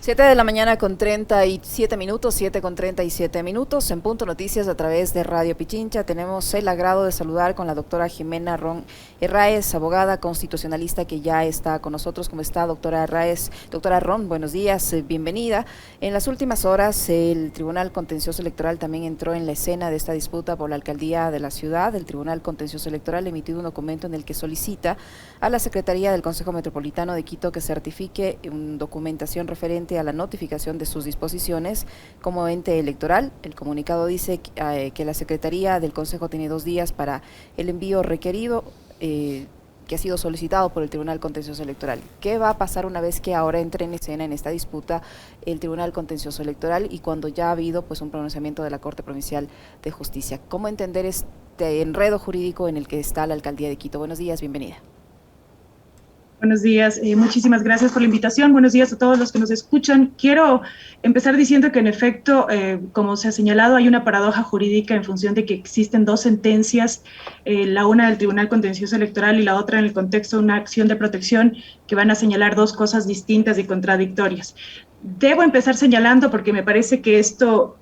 7 de la mañana con 37 minutos, 7 con 37 minutos, en Punto Noticias a través de Radio Pichincha. Tenemos el agrado de saludar con la doctora Jimena Ron Herráez, abogada constitucionalista que ya está con nosotros. ¿Cómo está, doctora Herráez? Doctora Ron, buenos días, bienvenida. En las últimas horas, el Tribunal Contencioso Electoral también entró en la escena de esta disputa por la alcaldía de la ciudad. El Tribunal Contencioso Electoral emitió un documento en el que solicita a la Secretaría del Consejo Metropolitano de Quito que certifique una documentación referente a la notificación de sus disposiciones como ente electoral. El comunicado dice que la Secretaría del Consejo tiene 2 días para el envío requerido que ha sido solicitado por el Tribunal Contencioso Electoral. ¿Qué va a pasar una vez que ahora entre en escena en esta disputa el Tribunal Contencioso Electoral y cuando ya ha habido pues un pronunciamiento de la Corte Provincial de Justicia? ¿Cómo entender este enredo jurídico en el que está la Alcaldía de Quito? Buenos días, bienvenida. Buenos días, muchísimas gracias por la invitación. Buenos días a todos los que nos escuchan. Quiero empezar diciendo que en efecto, como se ha señalado, hay una paradoja jurídica en función de que existen 2 sentencias, la una del Tribunal Contencioso Electoral y la otra en el contexto de una acción de protección que van a señalar 2 cosas distintas y contradictorias. Debo empezar señalando porque me parece que esto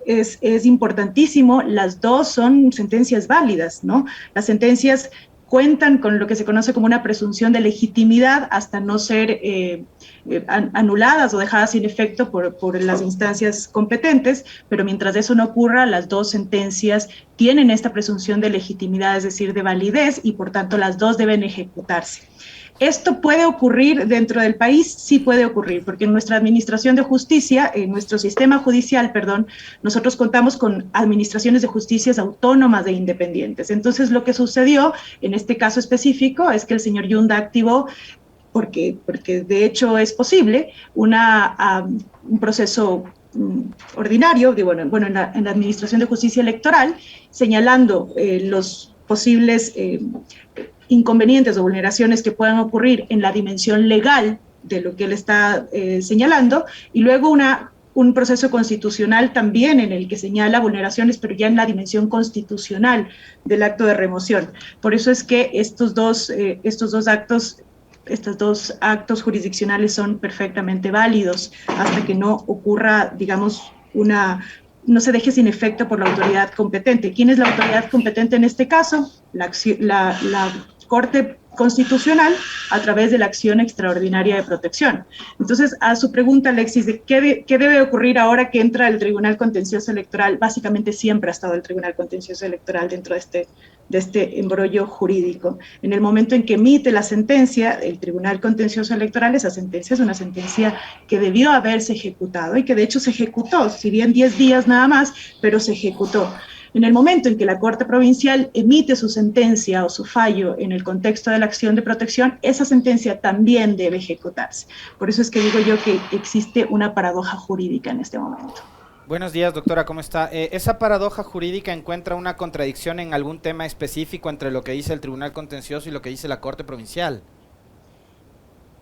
es importantísimo. Las 2 son sentencias válidas, ¿no? Las sentencias cuentan con lo que se conoce como una presunción de legitimidad hasta no ser anuladas o dejadas sin efecto por las instancias competentes, pero mientras eso no ocurra, las 2 sentencias tienen esta presunción de legitimidad, es decir, de validez, y por tanto las 2 deben ejecutarse. ¿Esto puede ocurrir dentro del país? Sí puede ocurrir, porque en nuestra administración de justicia, en nuestro sistema judicial, perdón, nosotros contamos con administraciones de justicia autónomas e independientes. Entonces, lo que sucedió en este caso específico es que el señor Yunda activó, porque de hecho es posible, un proceso ordinario, en la administración de justicia electoral, señalando los posibles inconvenientes o vulneraciones que puedan ocurrir en la dimensión legal de lo que él está señalando, y luego un proceso constitucional también en el que señala vulneraciones, pero ya en la dimensión constitucional del acto de remoción. Por eso es que estos dos actos jurisdiccionales son perfectamente válidos hasta que no ocurra, digamos, no se deje sin efecto por la autoridad competente. ¿Quién es la autoridad competente en este caso? La Corte Constitucional a través de la acción extraordinaria de protección. Entonces, a su pregunta, Alexis, de qué debe ocurrir ahora que entra el Tribunal Contencioso Electoral, básicamente siempre ha estado el Tribunal Contencioso Electoral dentro de este embrollo jurídico. En el momento en que emite la sentencia, el Tribunal Contencioso Electoral, esa sentencia es una sentencia que debió haberse ejecutado y que de hecho se ejecutó, si bien 10 días nada más, pero se ejecutó. En el momento en que la Corte Provincial emite su sentencia o su fallo en el contexto de la acción de protección, esa sentencia también debe ejecutarse. Por eso es que digo yo que existe una paradoja jurídica en este momento. Buenos días, doctora, ¿cómo está? ¿Esa paradoja jurídica encuentra una contradicción en algún tema específico entre lo que dice el Tribunal Contencioso y lo que dice la Corte Provincial?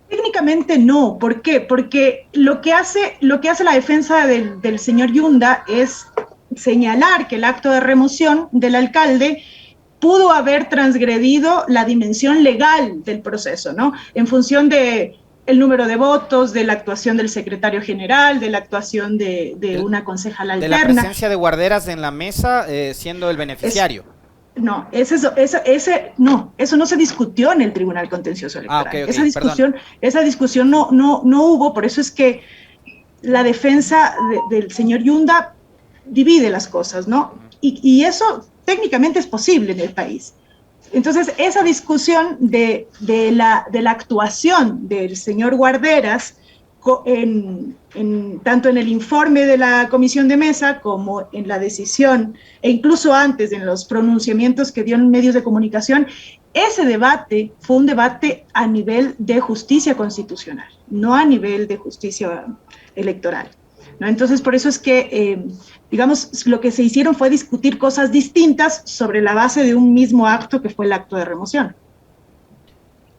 Técnicamente no. ¿Por qué? Porque lo que hace la defensa del señor Yunda es señalar que el acto de remoción del alcalde pudo haber transgredido la dimensión legal del proceso, ¿no? En función de el número de votos, de la actuación del secretario general, de la actuación de una concejal alterna. De la presencia de guarderas en la mesa siendo el beneficiario. Eso no se discutió en el Tribunal Contencioso Electoral. Okay, esa discusión no hubo, por eso es que la defensa del señor Yunda divide las cosas, ¿no? Y eso técnicamente es posible en el país. Entonces, esa discusión de la actuación del señor Guarderas, tanto en el informe de la comisión de mesa como en la decisión, e incluso antes en los pronunciamientos que dio en medios de comunicación, ese debate fue un debate a nivel de justicia constitucional, no a nivel de justicia electoral, ¿no? Entonces, por eso es que, digamos, lo que se hicieron fue discutir cosas distintas sobre la base de un mismo acto que fue el acto de remoción.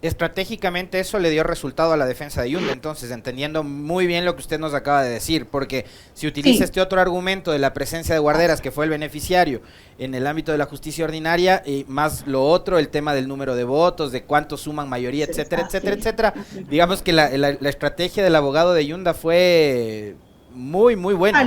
estratégicamente eso le dio resultado a la defensa de Yunda, entonces, entendiendo muy bien lo que usted nos acaba de decir, porque si utiliza este otro argumento de la presencia de Guarderas, que fue el beneficiario en el ámbito de la justicia ordinaria, y más lo otro, el tema del número de votos, de cuántos suman mayoría, etcétera, etcétera, etcétera, digamos que la estrategia del abogado de Yunda fue muy, muy buena.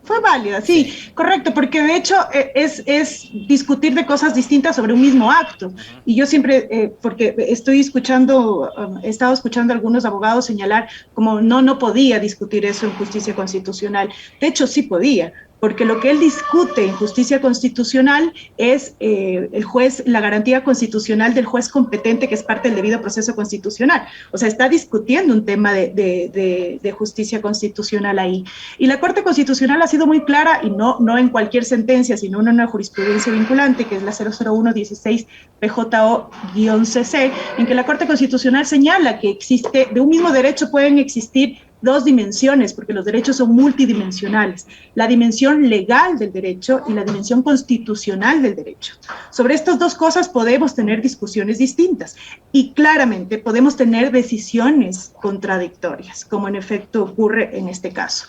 Fue válida, sí, correcto, porque de hecho es discutir de cosas distintas sobre un mismo acto. Y yo siempre, porque he estado escuchando a algunos abogados señalar como no podía discutir eso en justicia constitucional. De hecho, sí podía, porque lo que él discute en justicia constitucional es la garantía constitucional del juez competente, que es parte del debido proceso constitucional. O sea, está discutiendo un tema de justicia constitucional ahí. Y la Corte Constitucional ha sido muy clara, y no en cualquier sentencia, sino en una jurisprudencia vinculante, que es la 00116 PJO-CC, en que la Corte Constitucional señala que existe, de un mismo derecho pueden existir dos dimensiones, porque los derechos son multidimensionales, la dimensión legal del derecho y la dimensión constitucional del derecho. Sobre estas dos cosas podemos tener discusiones distintas y claramente podemos tener decisiones contradictorias, como en efecto ocurre en este caso.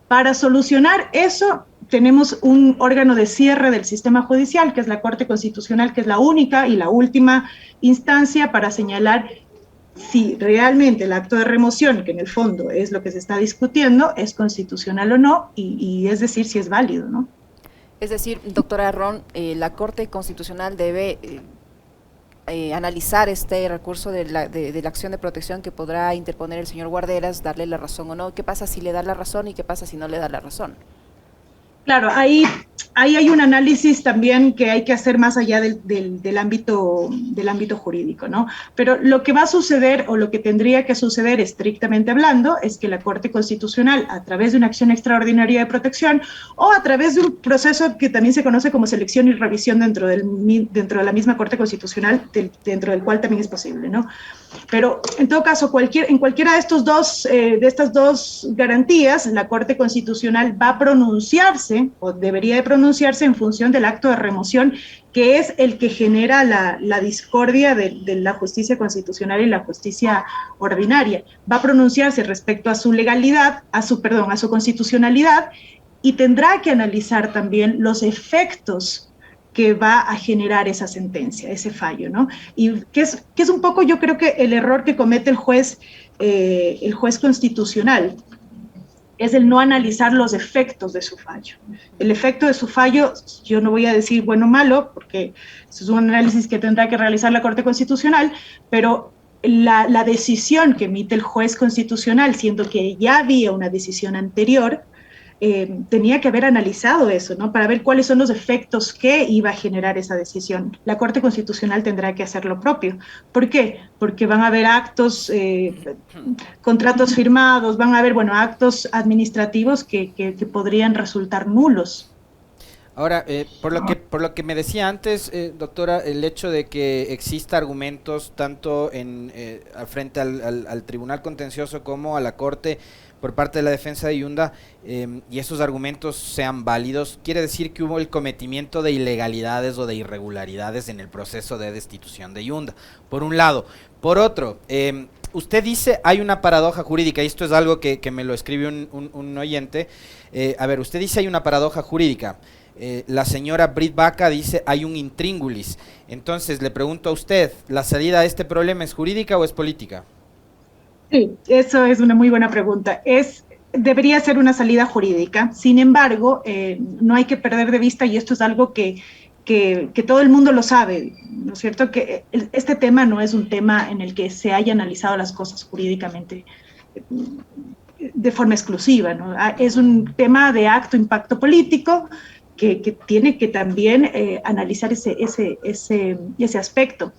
Para solucionar eso, tenemos un órgano de cierre del sistema judicial, que es la Corte Constitucional, que es la única y la última instancia para señalar si realmente el acto de remoción, que en el fondo es lo que se está discutiendo, es constitucional o no, y es decir, si es válido, ¿no? Es decir, doctora Ron, la Corte Constitucional debe analizar este recurso de la acción de protección que podrá interponer el señor Guarderas, darle la razón o no. ¿Qué pasa si le da la razón y qué pasa si no le da la razón? Claro, ahí hay un análisis también que hay que hacer más allá del ámbito jurídico, ¿no? Pero lo que va a suceder, o lo que tendría que suceder estrictamente hablando, es que la Corte Constitucional, a través de una acción extraordinaria de protección, o a través de un proceso que también se conoce como selección y revisión dentro de la misma Corte Constitucional, dentro del cual también es posible, ¿no? Pero en todo caso, en cualquiera de estas dos garantías, la Corte Constitucional va a pronunciarse, o debería de pronunciarse, en función del acto de remoción, que es el que genera la discordia de la justicia constitucional y la justicia ordinaria. Va a pronunciarse respecto a su legalidad, a su constitucionalidad, y tendrá que analizar también los efectos que va a generar esa sentencia, ese fallo, ¿no? Y que es un poco, yo creo que el error que comete el juez constitucional, es el no analizar los efectos de su fallo. El efecto de su fallo, yo no voy a decir bueno o malo, porque eso es un análisis que tendrá que realizar la Corte Constitucional, pero la decisión que emite el juez constitucional, siendo que ya había una decisión anterior, tenía que haber analizado eso, ¿no? Para ver cuáles son los efectos que iba a generar esa decisión. La Corte Constitucional tendrá que hacer lo propio. ¿Por qué? Porque van a haber actos, contratos firmados, van a haber, actos administrativos que podrían resultar nulos. Ahora, por lo que me decía antes, doctora, el hecho de que exista argumentos tanto frente al Tribunal Contencioso como a la Corte por parte de la defensa de Yunda, y esos argumentos sean válidos, quiere decir que hubo el cometimiento de ilegalidades o de irregularidades en el proceso de destitución de Yunda, por un lado. Por otro, usted dice hay una paradoja jurídica, y esto es algo que me lo escribe un oyente. A ver, usted dice hay una paradoja jurídica. La señora Brit Baca dice hay un intríngulis. Entonces le pregunto a usted, ¿la salida a este problema es jurídica o es política? Sí, eso es una muy buena pregunta. Debería ser una salida jurídica. Sin embargo, no hay que perder de vista, y esto es algo que todo el mundo lo sabe, ¿no es cierto? Que este tema no es un tema en el que se haya analizado las cosas jurídicamente de forma exclusiva, ¿no? Es un tema de impacto político que tiene que también analizar ese aspecto.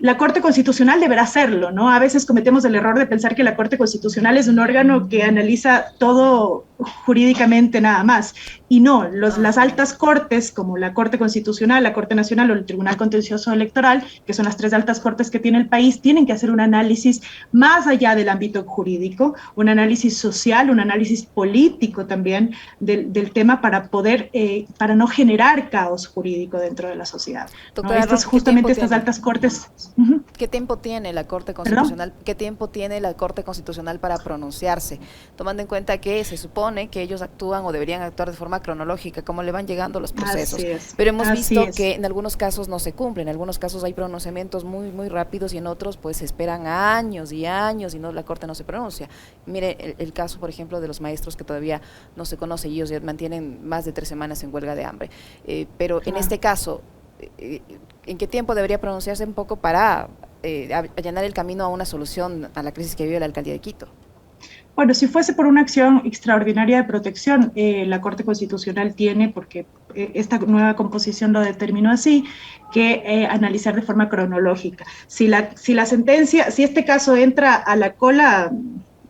La Corte Constitucional deberá hacerlo, ¿no? A veces cometemos el error de pensar que la Corte Constitucional es un órgano que analiza todo jurídicamente nada más. Y no, las altas cortes, como la Corte Constitucional, la Corte Nacional o el Tribunal Contencioso Electoral, que son las tres altas cortes que tiene el país, tienen que hacer un análisis más allá del ámbito jurídico, un análisis social, un análisis político también del tema para poder, para no generar caos jurídico dentro de la sociedad. Doctora, ¿no? Justamente estas altas cortes años. Ujú. ¿Qué tiempo tiene la Corte Constitucional? ¿Qué tiempo tiene la Corte Constitucional para pronunciarse? Tomando en cuenta que se supone que ellos actúan o deberían actuar de forma cronológica, cómo le van llegando los procesos. Pero hemos visto que en algunos casos no se cumplen, en algunos casos hay pronunciamientos muy rápidos y en otros pues se esperan años y años y no, la Corte no se pronuncia. Mire el caso, por ejemplo, de los maestros que todavía no se conoce y ellos ya mantienen más de 3 semanas en huelga de hambre. Pero en este caso, ¿en qué tiempo debería pronunciarse un poco para allanar el camino a una solución a la crisis que vive la alcaldía de Quito? Bueno, si fuese por una acción extraordinaria de protección, la Corte Constitucional tiene, porque esta nueva composición lo determinó así, que analizar de forma cronológica. Si la sentencia, si este caso entra a la cola,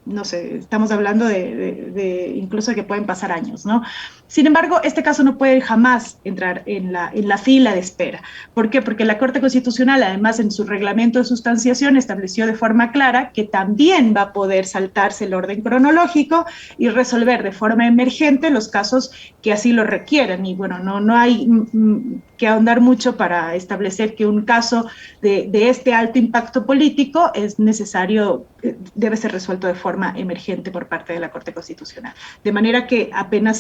no sé, estamos hablando de incluso que pueden pasar años, ¿no? Sin embargo, este caso no puede jamás entrar en la fila de espera. ¿Por qué? Porque la Corte Constitucional, además, en su reglamento de sustanciación, estableció de forma clara que también va a poder saltarse el orden cronológico y resolver de forma emergente los casos que así lo requieran. Y bueno, no hay que ahondar mucho para establecer que un caso de este alto impacto político es necesario, debe ser resuelto de forma emergente por parte de la Corte Constitucional. De manera que apenas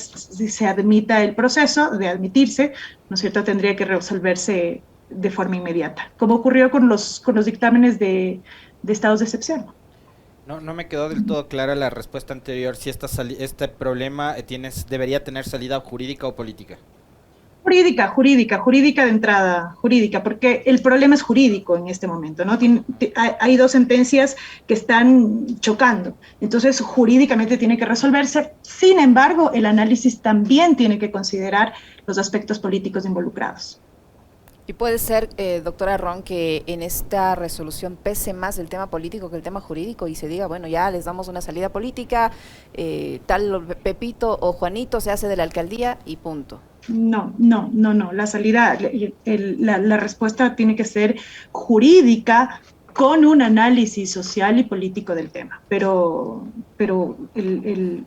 se admita el proceso de admitirse, ¿no es cierto?, tendría que resolverse de forma inmediata, como ocurrió con los dictámenes de estados de excepción. No me quedó del todo clara la respuesta anterior, si este problema debería tener salida jurídica o política. Jurídica de entrada, jurídica, porque el problema es jurídico en este momento, ¿no? Hay 2 sentencias que están chocando, entonces jurídicamente tiene que resolverse. Sin embargo, el análisis también tiene que considerar los aspectos políticos involucrados. Y puede ser, doctora Ron, que en esta resolución pese más el tema político que el tema jurídico y se diga, bueno, ya les damos una salida política, tal Pepito o Juanito se hace de la alcaldía y punto. No, la salida, la respuesta tiene que ser jurídica con un análisis social y político del tema, pero el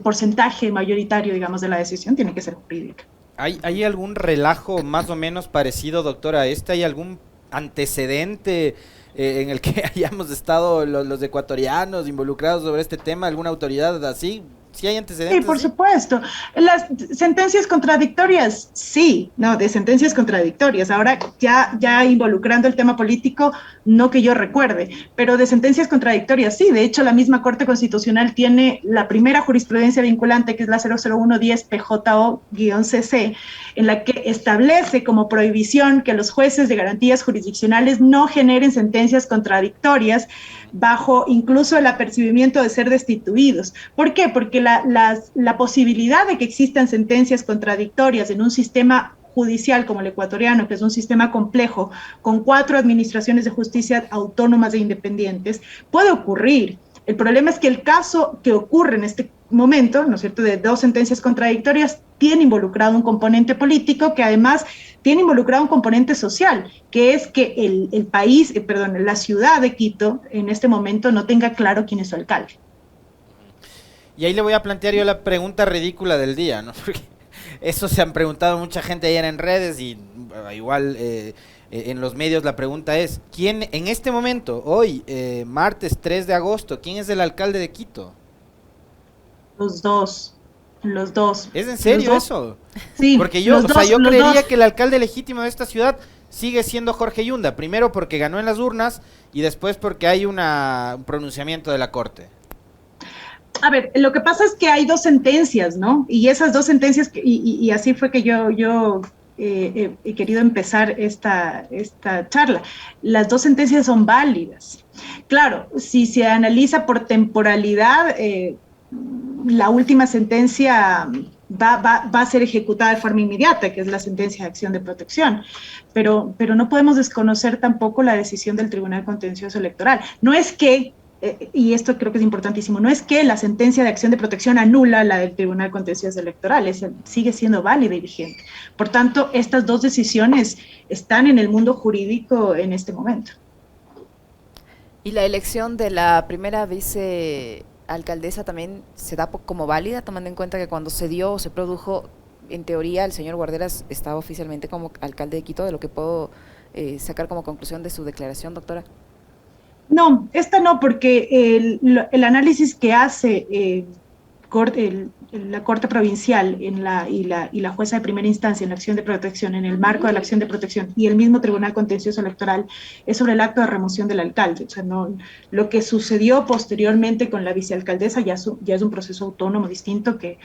porcentaje mayoritario, digamos, de la decisión tiene que ser jurídica. ¿Hay algún relajo más o menos parecido, doctora, a este? ¿Hay algún antecedente en el que hayamos estado los ecuatorianos involucrados sobre este tema? ¿Alguna autoridad así? ¿Sí hay antecedentes? Sí, por supuesto. Las sentencias contradictorias, sí, no, de sentencias contradictorias. Ahora ya involucrando el tema político, no que yo recuerde, pero de sentencias contradictorias, sí. De hecho, la misma Corte Constitucional tiene la primera jurisprudencia vinculante, que es la 00110 PJO-CC, en la que establece como prohibición que los jueces de garantías jurisdiccionales no generen sentencias contradictorias bajo incluso el apercibimiento de ser destituidos. ¿Por qué? Porque la posibilidad de que existan sentencias contradictorias en un sistema judicial como el ecuatoriano, que es un sistema complejo, con 4 administraciones de justicia autónomas e independientes, puede ocurrir. El problema es que el caso que ocurre en este momento, ¿no es cierto?, de 2 sentencias contradictorias, tiene involucrado un componente político que además tiene involucrado un componente social, que es que el país, la ciudad de Quito en este momento no tenga claro quién es su alcalde. Y ahí le voy a plantear yo la pregunta ridícula del día, ¿no? Porque eso se han preguntado mucha gente ayer en redes y igual en los medios. La pregunta es, ¿quién en este momento, hoy, martes 3 de agosto, quién es el alcalde de Quito? Los dos. ¿Es en serio eso? Sí. Porque yo creería que el alcalde legítimo de esta ciudad sigue siendo Jorge Yunda, primero porque ganó en las urnas y después porque hay un pronunciamiento de la Corte. A ver, lo que pasa es que hay 2 sentencias, ¿no? Y esas 2 sentencias, y así fue que yo he querido empezar esta charla. Las 2 sentencias son válidas. Claro, si se analiza por temporalidad, la última sentencia va a ser ejecutada de forma inmediata, que es la sentencia de acción de protección, pero no podemos desconocer tampoco la decisión del Tribunal Contencioso Electoral. No es que, y esto creo que es importantísimo, no es que la sentencia de acción de protección anula la del Tribunal Contencioso Electoral, sigue siendo válida y vigente. Por tanto, estas 2 decisiones están en el mundo jurídico en este momento. ¿Y la elección de la primera vicealcaldesa también se da como válida, tomando en cuenta que cuando se dio o se produjo, en teoría, el señor Guarderas estaba oficialmente como alcalde de Quito, de lo que puedo sacar como conclusión de su declaración, doctora? No, esta no, porque el análisis que hace la Corte Provincial y la jueza de primera instancia en la acción de protección, en el marco de la acción de protección, y el mismo Tribunal Contencioso Electoral, es sobre el acto de remoción del alcalde. O sea, no, lo que sucedió posteriormente con la vicealcaldesa ya es un proceso autónomo distinto que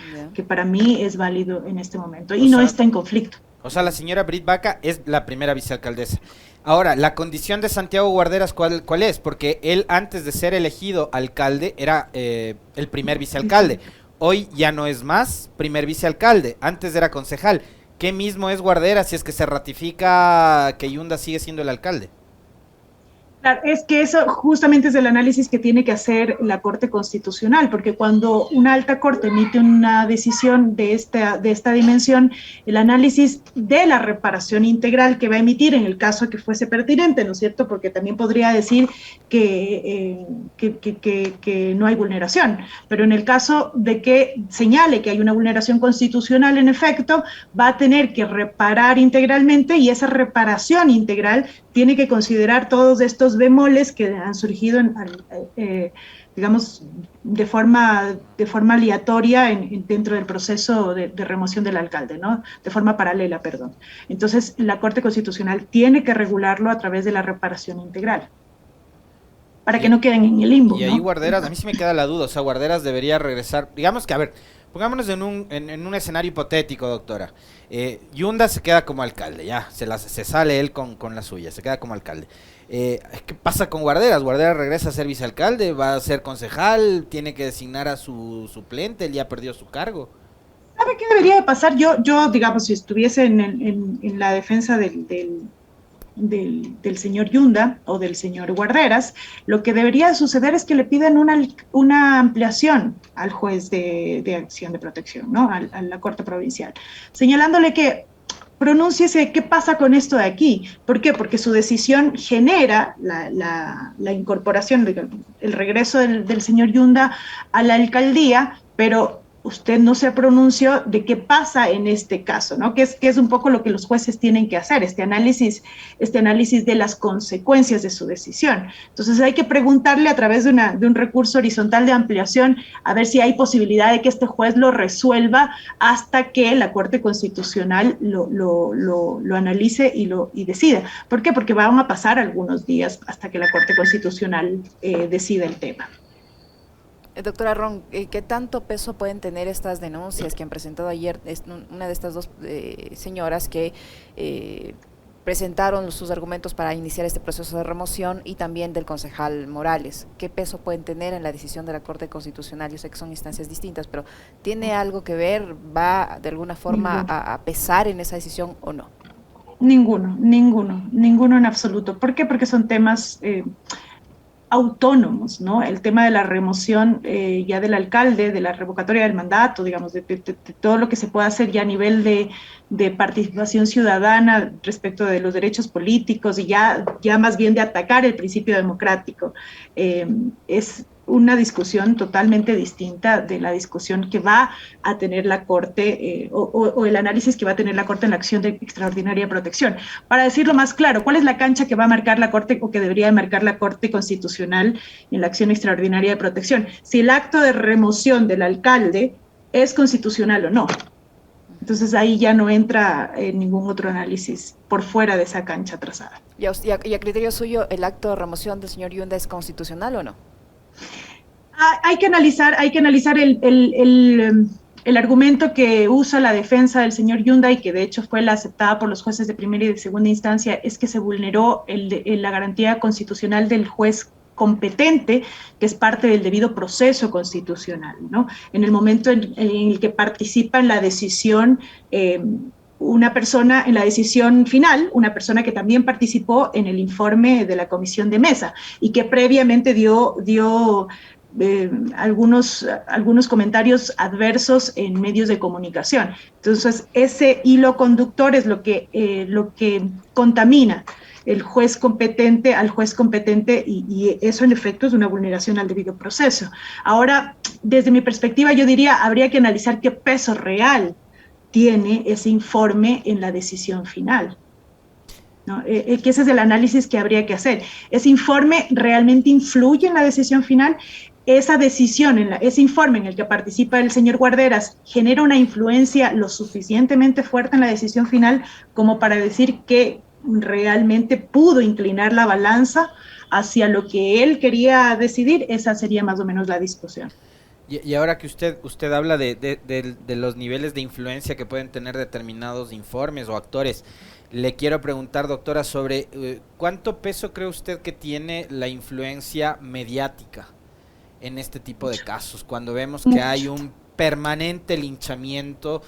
para mí es válido en este momento y no está en conflicto. O sea, la señora Brit Baca es la primera vicealcaldesa. Ahora, la condición de Santiago Guarderas, ¿cuál es? Porque él, antes de ser elegido alcalde, era el primer vicealcalde. Hoy ya no es más primer vicealcalde, antes era concejal. ¿Qué mismo es Guarderas si es que se ratifica que Yunda sigue siendo el alcalde? Claro, es que eso justamente es el análisis que tiene que hacer la Corte Constitucional, porque cuando una alta corte emite una decisión de esta dimensión, el análisis de la reparación integral que va a emitir en el caso que fuese pertinente, ¿no es cierto? Porque también podría decir que no hay vulneración, pero en el caso de que señale que hay una vulneración constitucional, en efecto, va a tener que reparar integralmente, y esa reparación integral tiene que considerar todos estos bemoles que han surgido, digamos, de forma aleatoria dentro del proceso de remoción del alcalde, ¿no? De forma paralela, perdón. Entonces, la Corte Constitucional tiene que regularlo a través de la reparación integral, para que no queden en el limbo. Y ahí, ¿no? Guarderas, a mí sí me queda la duda, o sea, Guarderas debería regresar, digamos que, a ver, pongámonos en un escenario hipotético, doctora. Yunda se queda como alcalde, ya, se sale él con la suya, se queda como alcalde. ¿Qué pasa con Guarderas? Guarderas regresa a ser vicealcalde, va a ser concejal, tiene que designar a su suplente, él ya perdió su cargo. ¿Sabe qué debería de pasar? Yo digamos, si estuviese en la defensa del señor Yunda o del señor Guarderas, lo que debería suceder es que le pidan una ampliación al juez de acción de protección, ¿no? A la Corte Provincial, señalándole que pronúnciese qué pasa con esto de aquí. ¿Por qué? Porque su decisión genera la incorporación, el regreso del señor Yunda a la alcaldía, pero usted no se pronunció de qué pasa en este caso, ¿no? Que es un poco lo que los jueces tienen que hacer, este análisis de las consecuencias de su decisión. Entonces hay que preguntarle a través de un recurso horizontal de ampliación, a ver si hay posibilidad de que este juez lo resuelva hasta que la Corte Constitucional lo analice y decida. ¿Por qué? Porque van a pasar algunos días hasta que la Corte Constitucional decida el tema. Doctora Ron, ¿qué tanto peso pueden tener estas denuncias que han presentado ayer una de estas dos señoras que presentaron sus argumentos para iniciar este proceso de remoción, y también del concejal Morales? ¿Qué peso pueden tener en la decisión de la Corte Constitucional? Yo sé que son instancias distintas, pero ¿tiene algo que ver? ¿Va de alguna forma a pesar en esa decisión o no? Ninguno en absoluto. ¿Por qué? Porque son temas autónomos, ¿no? El tema de la remoción ya del alcalde, de la revocatoria del mandato, digamos, de todo lo que se pueda hacer ya a nivel de participación ciudadana respecto de los derechos políticos, y ya más bien de atacar el principio democrático, es una discusión totalmente distinta de la discusión que va a tener la Corte o el análisis que va a tener la Corte en la acción de extraordinaria protección. Para decirlo más claro, ¿cuál es la cancha que va a marcar la Corte o que debería marcar la Corte Constitucional en la acción extraordinaria de protección? Si el acto de remoción del alcalde es constitucional o no. Entonces ahí ya no entra ningún otro análisis por fuera de esa cancha trazada. ¿Y a criterio suyo, el acto de remoción del señor Yunda es constitucional o no? Hay que analizar el argumento que usa la defensa del señor Yunda, y que de hecho fue la aceptada por los jueces de primera y de segunda instancia, es que se vulneró la garantía constitucional del juez competente, que es parte del debido proceso constitucional, ¿no? En el momento en el que participa en la decisión una persona, en la decisión final, una persona que también participó en el informe de la comisión de mesa y que previamente dio algunos comentarios adversos en medios de comunicación. Entonces, ese hilo conductor es lo que contamina al juez competente, y eso en efecto es una vulneración al debido proceso. Ahora, desde mi perspectiva, yo diría, habría que analizar qué peso real tiene ese informe en la decisión final, ¿no? Que ese es el análisis que habría que hacer. ¿Ese informe realmente influye en la decisión final? Esa decisión, ese informe en el que participa el señor Guarderas, genera una influencia lo suficientemente fuerte en la decisión final como para decir que realmente pudo inclinar la balanza hacia lo que él quería decidir. Esa sería más o menos la discusión. Y ahora que usted habla de los niveles de influencia que pueden tener determinados informes o actores, le quiero preguntar, doctora, sobre ¿cuánto peso cree usted que tiene la influencia mediática en este tipo de casos? Cuando vemos que hay un permanente linchamiento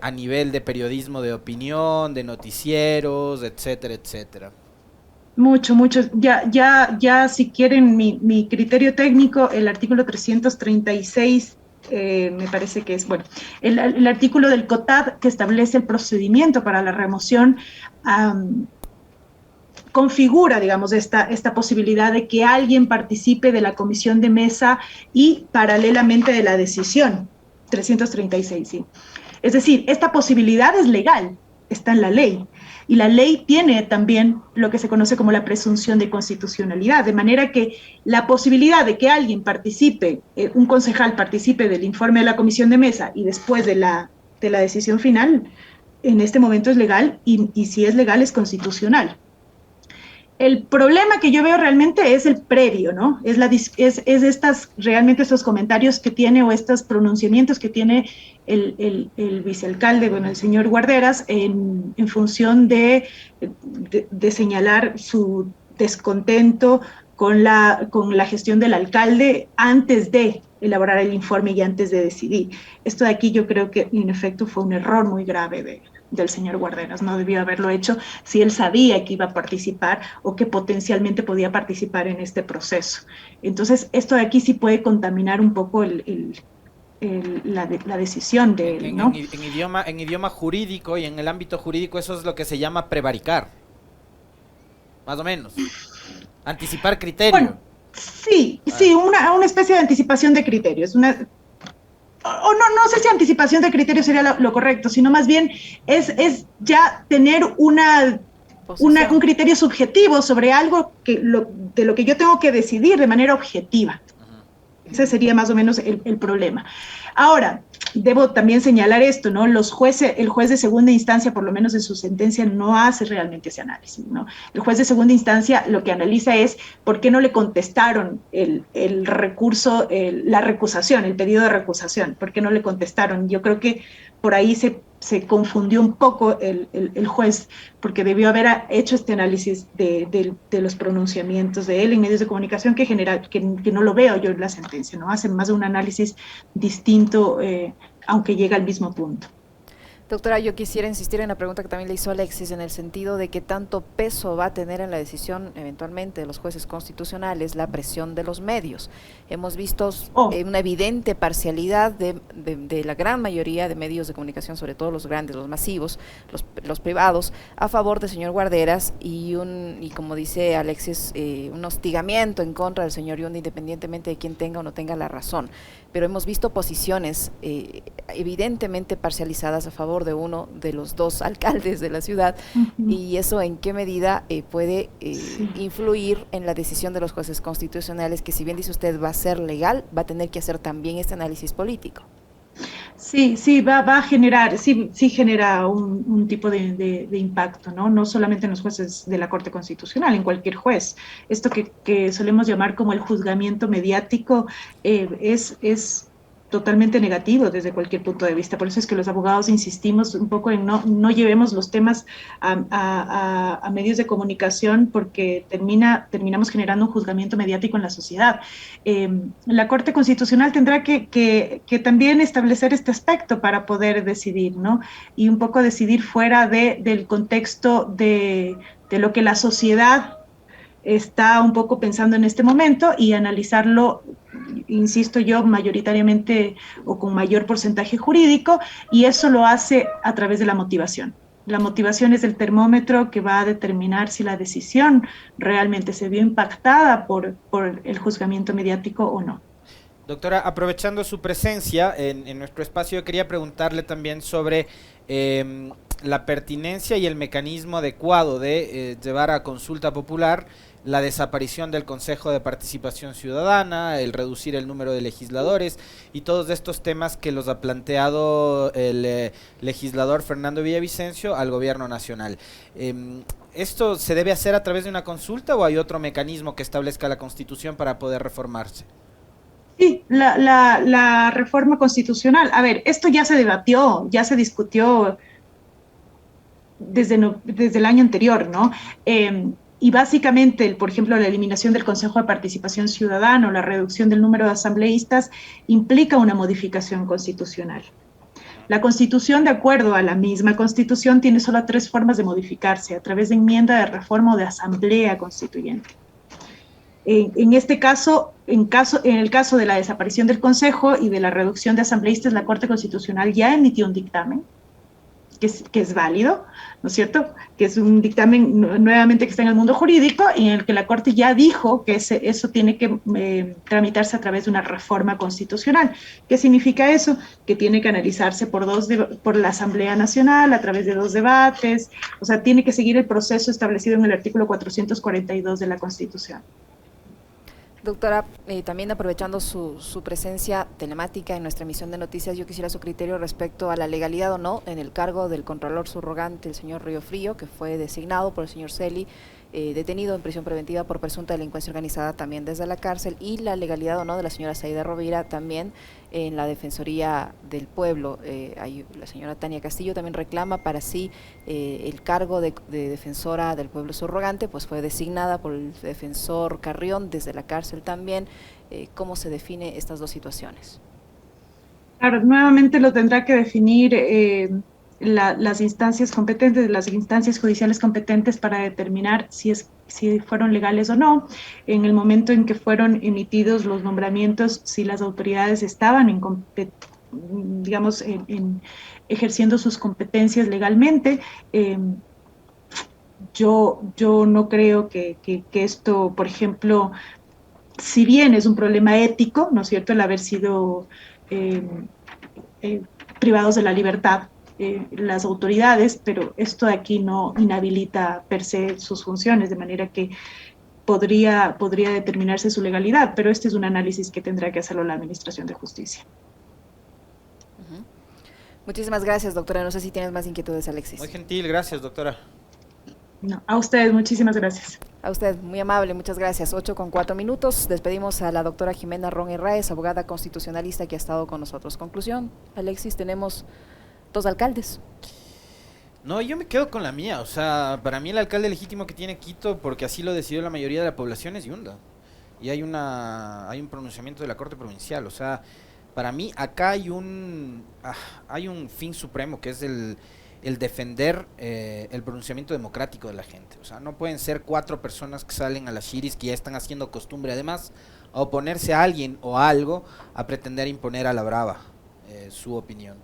a nivel de periodismo de opinión, de noticieros, etcétera, etcétera. Mucho. Ya si quieren mi criterio técnico, el artículo 336, me parece que es, bueno, el artículo del COTAD que establece el procedimiento para la remoción, configura, digamos, esta posibilidad de que alguien participe de la comisión de mesa y paralelamente de la decisión. 336, sí. Es decir, esta posibilidad es legal, está en la ley. Y la ley tiene también lo que se conoce como la presunción de constitucionalidad, de manera que la posibilidad de que alguien participe, un concejal participe del informe de la comisión de mesa y después de la decisión final, en este momento es legal y si es legal es constitucional. El problema que yo veo realmente es el previo, ¿no? Es realmente estos comentarios que tiene o estos pronunciamientos que tiene el vicealcalde, bueno, el señor Guarderas, en función de señalar su descontento con la gestión del alcalde antes de elaborar el informe y antes de decidir. Esto de aquí yo creo que en efecto fue un error muy grave del señor Guarderas. No debió haberlo hecho si él sabía que iba a participar o que potencialmente podía participar en este proceso. Entonces, esto de aquí sí puede contaminar un poco la decisión de él, ¿no? En idioma jurídico y en el ámbito jurídico eso es lo que se llama prevaricar, más o menos. Anticipar criterio. Bueno, sí, una especie de anticipación de criterios, no sé si anticipación de criterios sería lo correcto, sino más bien es ya tener un criterio subjetivo sobre algo de lo que yo tengo que decidir de manera objetiva. Ese sería más o menos el problema. Ahora, debo también señalar esto, ¿no? El juez de segunda instancia, por lo menos en su sentencia, no hace realmente ese análisis, ¿no? El juez de segunda instancia lo que analiza es por qué no le contestaron el recurso, la recusación, el pedido de recusación, por qué no le contestaron. Yo creo que por ahí se confundió un poco el juez, porque debió haber hecho este análisis de los pronunciamientos de él en medios de comunicación que no lo veo yo en la sentencia, ¿no? Hacen más de un análisis distinto, aunque llega al mismo punto. Doctora, yo quisiera insistir en la pregunta que también le hizo Alexis, en el sentido de qué tanto peso va a tener en la decisión eventualmente de los jueces constitucionales la presión de los medios. Hemos visto una evidente parcialidad de la gran mayoría de medios de comunicación, sobre todo los grandes, los masivos, los privados, a favor del señor Guarderas y como dice Alexis, un hostigamiento en contra del señor Yunda, independientemente de quién tenga o no tenga la razón. Pero hemos visto posiciones evidentemente parcializadas a favor de uno de los dos alcaldes de la ciudad, y eso en qué medida puede influir en la decisión de los jueces constitucionales, que si bien dice usted va a ser legal, va a tener que hacer también este análisis político. Sí, va a generar, sí genera un tipo de impacto, ¿no? No solamente en los jueces de la Corte Constitucional, en cualquier juez. Esto que solemos llamar como el juzgamiento mediático es totalmente negativo desde cualquier punto de vista. Por eso es que los abogados insistimos un poco en no llevemos los temas a medios de comunicación, porque terminamos generando un juzgamiento mediático en la sociedad. La Corte Constitucional tendrá que también establecer este aspecto para poder decidir, ¿no? Y un poco decidir fuera del contexto de lo que la sociedad está un poco pensando en este momento y analizarlo, insisto yo, mayoritariamente o con mayor porcentaje jurídico, y eso lo hace a través de la motivación. La motivación es el termómetro que va a determinar si la decisión realmente se vio impactada por el juzgamiento mediático o no. Doctora, aprovechando su presencia en nuestro espacio, yo quería preguntarle también sobre la pertinencia y el mecanismo adecuado de llevar a consulta popular la desaparición del Consejo de Participación Ciudadana, el reducir el número de legisladores y todos estos temas que los ha planteado el legislador Fernando Villavicencio al gobierno nacional. ¿Esto se debe hacer a través de una consulta o hay otro mecanismo que establezca la Constitución para poder reformarse? Sí, la reforma constitucional. A ver, esto ya se debatió, ya se discutió desde el año anterior, ¿no? Y básicamente, por ejemplo, la eliminación del Consejo de Participación Ciudadana o la reducción del número de asambleístas implica una modificación constitucional. La Constitución, de acuerdo a la misma Constitución, tiene solo 3 formas de modificarse: a través de enmienda, de reforma o de asamblea constituyente. En este caso, en el caso de la desaparición del Consejo y de la reducción de asambleístas, la Corte Constitucional ya emitió un dictamen que es válido, ¿no es cierto? Que es un dictamen nuevamente que está en el mundo jurídico y en el que la Corte ya dijo que eso tiene que tramitarse a través de una reforma constitucional. ¿Qué significa eso? Que tiene que analizarse por la Asamblea Nacional a través de 2 debates, o sea, tiene que seguir el proceso establecido en el artículo 442 de la Constitución. Doctora, también aprovechando su presencia telemática en nuestra emisión de noticias, yo quisiera su criterio respecto a la legalidad o no en el cargo del Contralor Subrogante, el señor Río Frío, que fue designado por el señor Celi, detenido en prisión preventiva por presunta delincuencia organizada también desde la cárcel, y la legalidad o no de la señora Zaida Rovira también en la Defensoría del Pueblo. La señora Tania Castillo también reclama para sí el cargo de defensora del pueblo subrogante, pues fue designada por el defensor Carrión desde la cárcel también. ¿Cómo se define estas dos situaciones? Claro, nuevamente lo tendrá que definir las instancias competentes, las instancias judiciales competentes para determinar si fueron legales o no. En el momento en que fueron emitidos los nombramientos, si las autoridades estaban ejerciendo sus competencias legalmente. Yo no creo que esto, por ejemplo, si bien es un problema ético, ¿no es cierto?, el haber sido privados de la libertad las autoridades, pero esto de aquí no inhabilita per se sus funciones, de manera que podría determinarse su legalidad, pero este es un análisis que tendrá que hacerlo la Administración de Justicia. Muchísimas gracias, doctora. No sé si tienes más inquietudes, Alexis. Muy gentil, gracias, doctora. No, a ustedes, muchísimas gracias. A usted, muy amable, muchas gracias. 8:04. Despedimos a la doctora Jimena Ron Herráez, abogada constitucionalista que ha estado con nosotros. Conclusión, Alexis, tenemos 2 alcaldes. No, yo me quedo con la mía. O sea, para mí el alcalde legítimo que tiene Quito, porque así lo decidió la mayoría de la población, es Yunda. Y hay un pronunciamiento de la Corte Provincial. O sea, para mí acá hay un fin supremo, que es el defender el pronunciamiento democrático de la gente. O sea, no pueden ser 4 personas que salen a las shiris, que ya están haciendo costumbre además a oponerse a alguien o a algo, a pretender imponer a la brava su opinión.